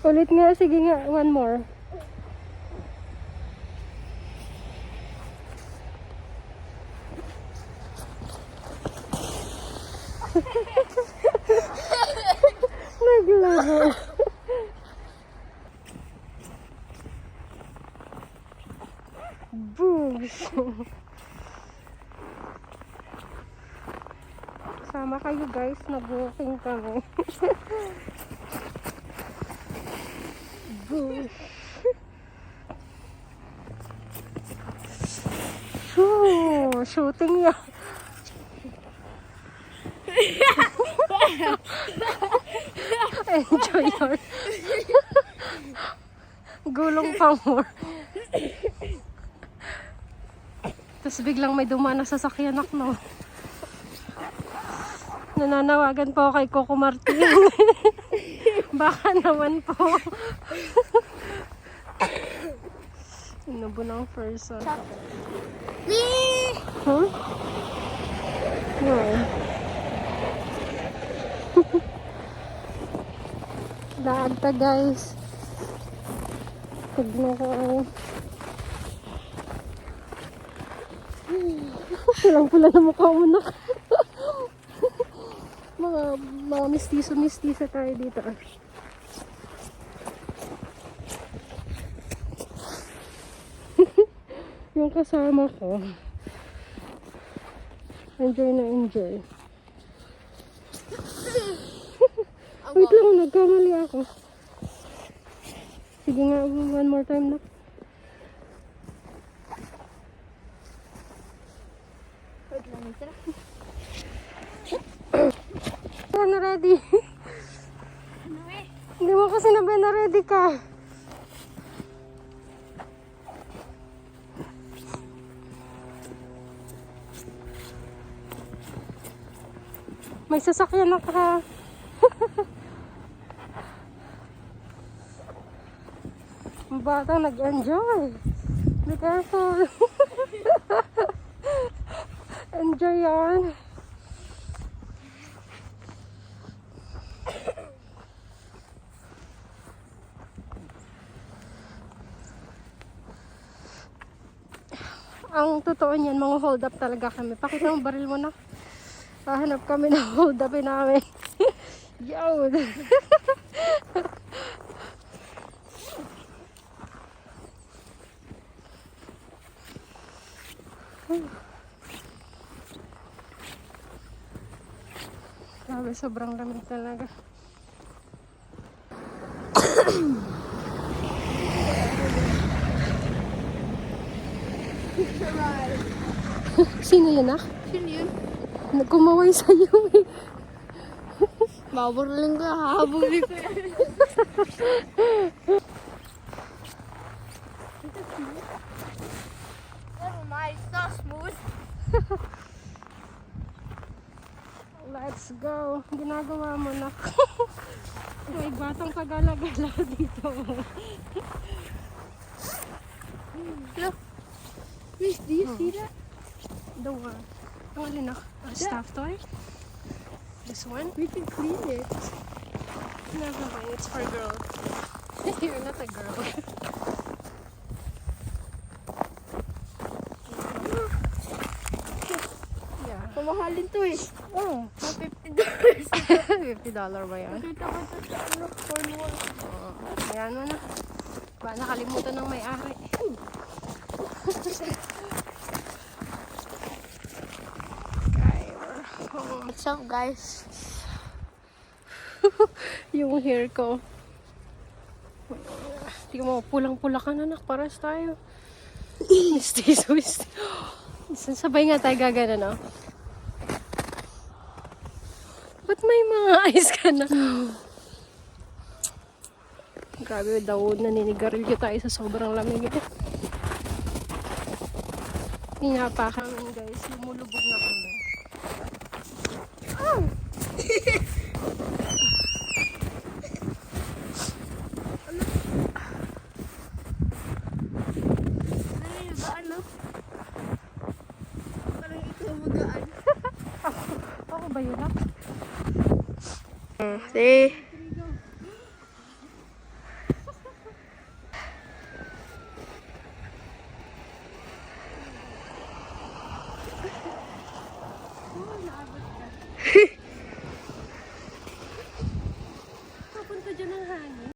Ulit nga, sige nga, one more. Naglaro. Boogs. Sama kayo guys, nag-walking kami. Boogs. Shooting yan. Enjoy your gulong pa more. Tapos biglang may dumaan na sasakyan no. Nananawagan po kay Coco Martin. Baka naman po. Inubo ng person. Huh? Yeah. Daagta guys. Tignan ko ay. Pulang-pula na mukha mo na. mga mistiso-mistisa tayo dito. Yung kasama ko. Enjoy na enjoy. Wait lang, nagkamali ako. Sige nga, one more time na. Wait lang, ito. Na ready. Hindi mo kasi nabi na ready ka. May sasakyan na ka. Ang batang nag-enjoy. Be careful. Enjoy yan. Ang totoo niyan, mga hold up talaga kami. Pakita mo baril mo na. Hahanap kami ng hold up namin. Yo! Grabe, sobrang lamig talaga. Sino yun ah? Sino yun? Nagkumaway sa'yo eh. Maburling ko, hahabulin ko yan. Oh my, so smooth. Let's go. Ginagawa mo na. May batang pagala-gala dito. Look. Miss, do you see that? The one. Ang alin na? A stuffed toy? This one? We can clean it. Never mind. It's for girl. You're not a girl. Yeah. Pamahalin to eh. Oh. $50. $50 ba yan? Nakita ko ito sa ano, Cornwall. Oh. Ayan mo na. Ba, nakalimutan ng may-ari. What's up guys? Yung hair ko. Tingnan mo, pulang-pula ka na nak. Paras tayo. Mistiso. Sabay nga tayo gagana, no? Ba't may mga eyes ka na? Grabe daw, naninigarilyo tayo sa sobrang lamig. Hinga pa kami guys, lumulubog na kami. Oh! Parang ikaw magaan. Ako ba yun ah? See? naabot ka.